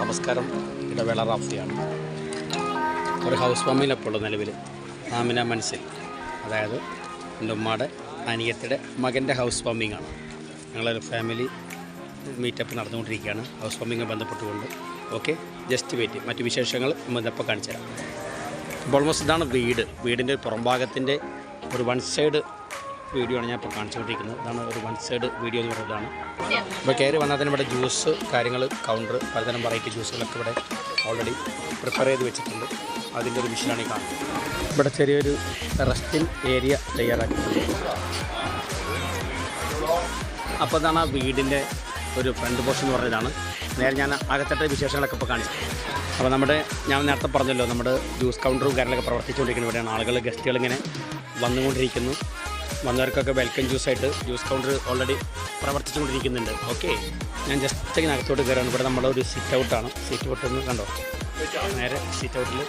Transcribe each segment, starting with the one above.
നമസ്കാരം. ഇടവേള റാഫിയാണ്. ഒരു ഹൗസ് വാമിങ്ങിനപ്പോൾ നിലവിൽ ആമിന മനസ്സിൽ, അതായത് എൻ്റെ ഉമ്മയുടെ അനിയത്തിയുടെ മകൻ്റെ ഹൗസ് വാമിങ്ങാണ്. ഞങ്ങളൊരു ഫാമിലി മീറ്റപ്പ് നടന്നുകൊണ്ടിരിക്കുകയാണ് ഹൗസ് വാമിങ്ങുമായി ബന്ധപ്പെട്ടുകൊണ്ട്. Okay, just wait. മറ്റു വിശേഷങ്ങൾ നമ്മളിപ്പോൾ കാണിച്ചു തരാം. ഇപ്പോൾ ഓൾമോസ്റ്റ് ഇതാണ് വീടിൻ്റെ പുറംഭാഗത്തിൻ്റെ ഒരു വൺ സൈഡ് വീഡിയോ ആണ് ഞാൻ ഇപ്പോൾ കാണിച്ചുകൊണ്ടിരിക്കുന്നത്. ഇതാണ് ഒരു വൺ സൈഡ് വീഡിയോ എന്ന് പറയുന്നതാണ്. ഇപ്പോൾ കയറി വന്നാൽ തന്നെ ഇവിടെ ജ്യൂസ് കാര്യങ്ങൾ കൗണ്ടർ, പലതരം വെറൈറ്റി ജ്യൂസുകളൊക്കെ ഇവിടെ ഓൾറെഡി പ്രിപ്പയർ ചെയ്ത് വെച്ചിട്ടുണ്ട്. അതിൻ്റെ ഒരു വിഷയമാണ് ഈ കാണുന്നത്. ഇവിടെ ചെറിയൊരു റെസ്റ്റിംഗ് ഏരിയ തയ്യാറാക്കിയിട്ടുണ്ട്. അപ്പോൾ ഇതാണ് ആ വീടിൻ്റെ ഒരു ഫ്രണ്ട് പോർഷൻ എന്ന് പറയുന്നതാണ്. നേരെ ഞാൻ അകത്തത്തെ വിശേഷങ്ങളൊക്കെ ഇപ്പോൾ കാണിച്ചു. അപ്പോൾ ഞാൻ നേരത്തെ പറഞ്ഞല്ലോ, നമ്മുടെ ജ്യൂസ് കൗണ്ടറും കാര്യങ്ങളൊക്കെ പ്രവർത്തിച്ചുകൊണ്ടിരിക്കുന്ന ഇവിടെയാണ്. ആളുകൾ, ഗസ്റ്റുകളിങ്ങനെ വന്നുകൊണ്ടിരിക്കുന്നു. വന്നവർക്കൊക്കെ വെൽക്കം ജ്യൂസായിട്ട് ജ്യൂസ് കൗണ്ടർ ഓൾറെഡി പ്രവർത്തിച്ചുകൊണ്ടിരിക്കുന്നുണ്ട്. ഓക്കെ, ഞാൻ ജസ്റ്റ് ഇങ്ങനെ അകത്തോട്ട് കയറാണ്. ഇവിടെ നമ്മുടെ ഒരു സിറ്റ് ഔട്ടാണ്. സിറ്റ് ഔട്ട് ഒന്ന് കണ്ടോ, നേരെ സിറ്റ് ഔട്ടിൽ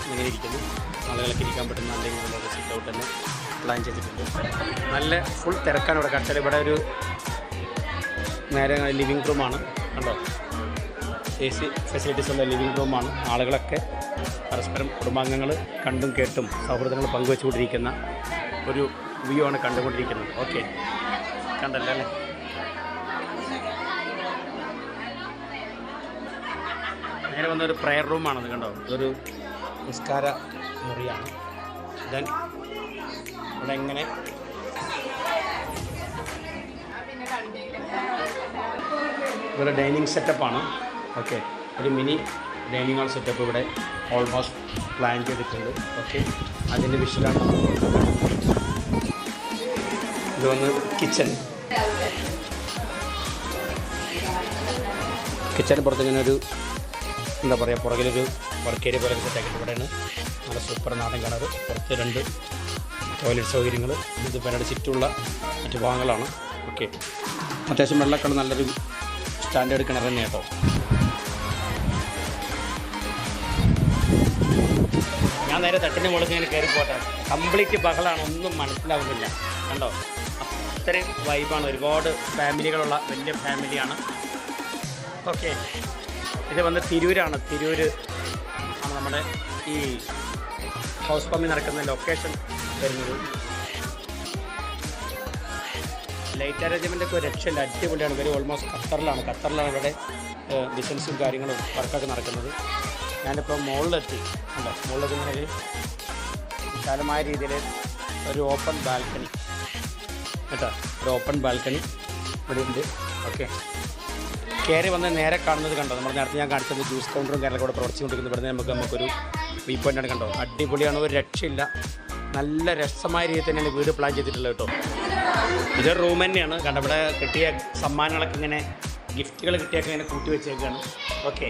ഇങ്ങനെ ഇരിക്കുന്നു. ആളുകളൊക്കെ ഇരിക്കാൻ പറ്റുന്ന എന്തെങ്കിലും ഒരു സിറ്റ് ഔട്ട് തന്നെ പ്ലാൻ ചെയ്തിട്ടുണ്ട്. നല്ല ഫുൾ തിരക്കാണ് ഇവിടെ. കടച്ചാൽ ഇവിടെ ഒരു നേരെ ലിവിങ് റൂമാണ് കണ്ടോ, AC ഫെസിലിറ്റീസുള്ള ലിവിങ് റൂമാണ്. ആളുകളൊക്കെ പരസ്പരം കുടുംബാംഗങ്ങൾ കണ്ടും കേട്ടും സൗഹൃദങ്ങൾ പങ്കുവെച്ചുകൊണ്ടിരിക്കുന്ന ഒരു വ്യൂ ആണ് കണ്ടുകൊണ്ടിരിക്കുന്നത്. ഓക്കെ, കണ്ടല്ലോ അല്ലേ? നേരെ വന്നൊരു പ്രെയർ റൂമാണത് കണ്ടോ. ഇതൊരു നിസ്കാര മുറിയാണ്. ദെൻ ഇവിടെ എങ്ങനെ ഇവിടെ ഡൈനിങ് സെറ്റപ്പാണ്. ഓക്കെ, ഒരു മിനി ഡൈനിങ് ഹാൾ സെറ്റപ്പ് ഇവിടെ ഓൾമോസ്റ്റ് പ്ലാൻ ചെയ്തിട്ടുണ്ട്. ഓക്കെ, അതിൻ്റെ വിഷയമാണ്. ഇത് വന്ന് കിച്ചൺ പുറത്തിങ്ങനെ ഒരു എന്താ പറയുക, പുറകിലൊരു വർക്ക് ഏരിയ പോലെ സെറ്റാക്കിയിട്ട് ഇവിടെയാണ് നല്ല സൂപ്പർ നാടൻ കിണർ. പുറത്ത് 2 ടോയ്ലറ്റ് സൗകര്യങ്ങൾ. ഇത് പേരുടെ ചുറ്റുള്ള മറ്റു ഭാഗങ്ങളാണ്. ഓക്കെ, അത്യാവശ്യം വെള്ളമൊക്കെ നല്ലൊരു സ്റ്റാൻഡേർഡ് കിണർ തന്നെ കേട്ടോ. ഞാൻ നേരെ തട്ടിൻ്റെ മുകളിൽ ഇങ്ങനെ കയറി പോട്ടെ. കംപ്ലീറ്റ് ബഹളാണ്, ഒന്നും മനസ്സിലാവുന്നില്ല കണ്ടോ. അത്രയും വൈബാണ്. ഒരുപാട് ഫാമിലികളുള്ള വലിയ ഫാമിലിയാണ്. ഓക്കെ, ഇത് വന്ന് തിരൂരാണ്. തിരൂർ ആണ് നമ്മുടെ ഈ ഹൗസ് വാമിങ് നടക്കുന്ന ലൊക്കേഷൻ വരുന്നത്. ലൈറ്റ് അറേഞ്ച്മെൻ്റ് ഒക്കെ രക്ഷയില്ല, അടിപൊളിയാണ്. ഇവർ ഓൾമോസ്റ്റ് ഖത്തറിലാണ് ഇവിടെ ബിസിനസ്സും കാര്യങ്ങളും വർക്കൊക്കെ നടക്കുന്നത്. ഞാനിപ്പോൾ മുകളിലെത്തി ഉണ്ടോ. മുകളിലെത്തി ഇങ്ങനെ ഒരു വിശാലമായ രീതിയിൽ ഒരു ഓപ്പൺ ബാൽക്കണി കേട്ടോ. ഒരു ഓപ്പൺ ബാൽക്കണി ഇവിടെ ഉണ്ട്. ഓക്കെ, കയറി വന്ന് നേരെ കാണുന്നത് കണ്ടോ, നമ്മൾ നേരത്തെ ഞാൻ കാണിച്ചത് ജ്യൂസ് കൗണ്ടറും കാര്യങ്ങളൊക്കെ ഇവിടെ പ്രവർത്തിച്ചുകൊണ്ടിരിക്കുന്നത്. ഇവിടെ നമുക്കൊരു വ്യൂ പോയിൻ്റാണ് കണ്ടോ. അടിപൊളിയാണ്, ഒരു രക്ഷയില്ല. നല്ല രസമായ രീതിയിൽ തന്നെയാണ് വീട് പ്ലാൻ ചെയ്തിട്ടുള്ളത് കേട്ടോ. ഇതൊരു റൂം തന്നെയാണ് കണ്ടോ. ഇവിടെ കിട്ടിയ സമ്മാനങ്ങളൊക്കെ ഇങ്ങനെ ഗിഫ്റ്റുകൾ കിട്ടിയൊക്കെ ഇങ്ങനെ കൂട്ടി വെച്ചേക്കാണ്. ഓക്കെ,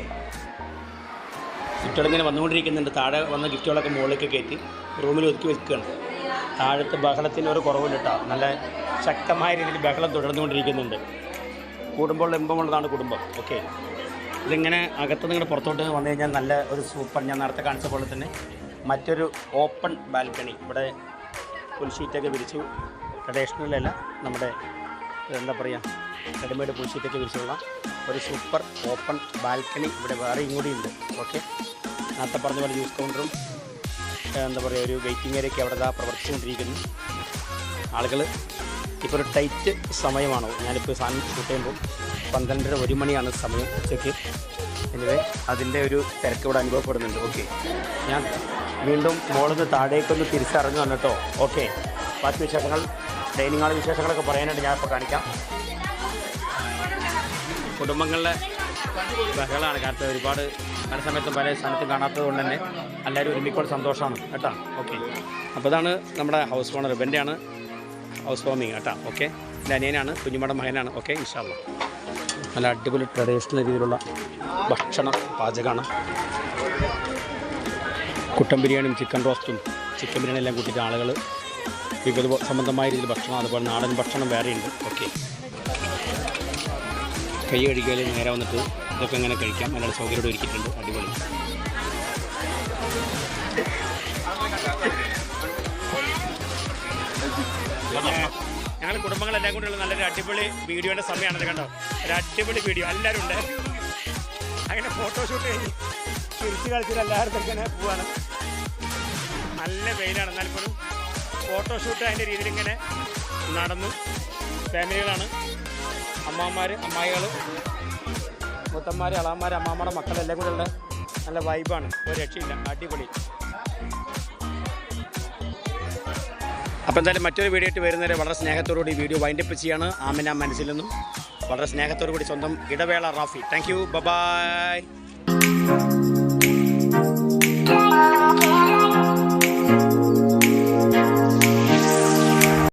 ഗിഫ്റ്റുകളിങ്ങനെ വന്നുകൊണ്ടിരിക്കുന്നുണ്ട്. താഴെ വന്ന ഗിഫ്റ്റുകളൊക്കെ മുകളിലേക്ക് കയറ്റി റൂമിൽ ഒതുക്കി വെക്കുകയാണ്. താഴത്തെ ബഹളത്തിന് ഒരു കുറവില്ല കേട്ടോ. നല്ല ശക്തമായ രീതിയിൽ ബഹളം തുടർന്നുകൊണ്ടിരിക്കുന്നുണ്ട്. കൂടുമ്പോൾ എമ്പമുള്ളതാണ് കുടുംബം. ഓക്കെ, ഇതിങ്ങനെ അകത്തുനിന്ന് ഇങ്ങനെ പുറത്തോട്ട് വന്നു കഴിഞ്ഞാൽ നല്ല ഒരു സൂപ്പർ, ഞാൻ നേരത്തെ കാണിച്ച പോലെ തന്നെ മറ്റൊരു ഓപ്പൺ ബാൽക്കണി. ഇവിടെ പുൽഷീറ്റൊക്കെ വിരിച്ചു. ട്രഡീഷണലല്ല, നമ്മുടെ എന്താ പറയുക, റെഡിമെയ്ഡ് പുൽഷീറ്റൊക്കെ വിരിച്ചുള്ള ഒരു സൂപ്പർ ഓപ്പൺ ബാൽക്കണി ഇവിടെ വേറെയും കൂടി ഉണ്ട്. ഓക്കെ, നേരത്തെ പറഞ്ഞ പോലെ ജ്യൂസ് കൗണ്ടറും എന്താ പറയുക, ഒരു വെയിറ്റിംഗ് ഏരിയയൊക്കെ അവിടെ പ്രവർത്തിച്ചുകൊണ്ടിരിക്കുന്നു. ആളുകൾ ഇപ്പോൾ ഒരു ടൈറ്റ് സമയമാണ്. ഞാനിപ്പോൾ സാധനം ഷൂട്ട് ചെയ്യുമ്പോൾ 12:30-1 മണിയാണ് സമയം ഉച്ചയ്ക്ക്. എനിവേ അതിൻ്റെ ഒരു തിരക്ക് ഇവിടെ അനുഭവപ്പെടുന്നുണ്ട്. ഓക്കെ, ഞാൻ വീണ്ടും മുകളിൽ നിന്ന് താഴേക്കൊന്ന് തിരിച്ചിറങ്ങി വന്നിട്ടോ. ഓക്കെ, ബാക്കി വിശേഷങ്ങൾ, ഡൈനിങ് ഹാൾ വിശേഷങ്ങളൊക്കെ പറയാനായിട്ട് ഞാൻ ഇപ്പോൾ കാണിക്കാം. കുടുംബങ്ങളിലെ ബഹളമാണ്. കാരണം ഒരുപാട് പല സമയത്തും പല സ്ഥലത്തും കാണാത്തത് കൊണ്ട് തന്നെ എല്ലാവരും ഒരുമിക്കോട് സന്തോഷമാണ് കേട്ടോ. ഓക്കെ, അപ്പോൾ ഇതാണ് നമ്മുടെ ഹൗസ് ഓണർ. ഇവൻ്റെയാണ് ഹൗസ് വാമിങ് കേട്ടോ. ഓക്കെ, എൻ്റെ അനിയനാണ്, കുഞ്ഞുമട മകനാണ്. ഓക്കെ, ഇൻഷാ അല്ലാഹ് നല്ല അടിപൊളി ട്രഡീഷണൽ രീതിയിലുള്ള ഭക്ഷണം പാചകമാണ്. കുട്ടൻ ബിരിയാണിയും ചിക്കൻ റോസ്റ്റും ചിക്കൻ ബിരിയാണി എല്ലാം കൂട്ടിയിട്ട് ആളുകൾ വിവിധ സംബന്ധമായ രീതിയിൽ ഭക്ഷണം, അതുപോലെ നാടൻ ഭക്ഷണം വേറെയുണ്ട്. ഓക്കെ, കൈ കഴുകിയാൽ നേരെ വന്നിട്ട് ഇതൊക്കെ ഇങ്ങനെ കഴിക്കാം. നല്ല സൗകര്യം ഒരുക്കിയിട്ടുണ്ട്. അടിപൊളി. ഞങ്ങൾ കുടുംബങ്ങളെല്ലാം കൂടെയുള്ള നല്ലൊരു അടിപൊളി വീഡിയോയുടെ സമയമാണത് കണ്ടോ. ഒരു അടിപൊളി വീഡിയോ എല്ലാവരും ഉണ്ട്. അങ്ങനെ ഫോട്ടോഷൂട്ട് കഴിഞ്ഞ് തിരിച്ച് കളിച്ചിട്ട് എല്ലാവരും ഇങ്ങനെ പോവാണ്. നല്ല വെയിലാണ്, എന്നാൽ പോലും ഫോട്ടോഷൂട്ട് അതിൻ്റെ രീതിയിൽ ഇങ്ങനെ നടന്നു. ഫാമിലികളാണ്, അമ്മാമ്മമാർ, അമ്മായികൾ, മുത്തന്മാർ, അളാന്മാർ, അമ്മാമ്മയുടെ മക്കളെല്ലാം കൂടെ ഉള്ള നല്ല വൈബാണ്. ഒരു രക്ഷയില്ല, അടിപൊളി. അപ്പോൾ എന്തായാലും മറ്റൊരു വീഡിയോ ആയിട്ട് വരുന്നവരെ വളരെ സ്നേഹത്തോടുകൂടി വീഡിയോ വൈൻഡപ്പ് ചെയ്യാണ്. ആമിന മനസ്സിൽ നിന്നും വളരെ സ്നേഹത്തോടു കൂടി സ്വന്തം ഇടവേള റാഫി. Thank you, by.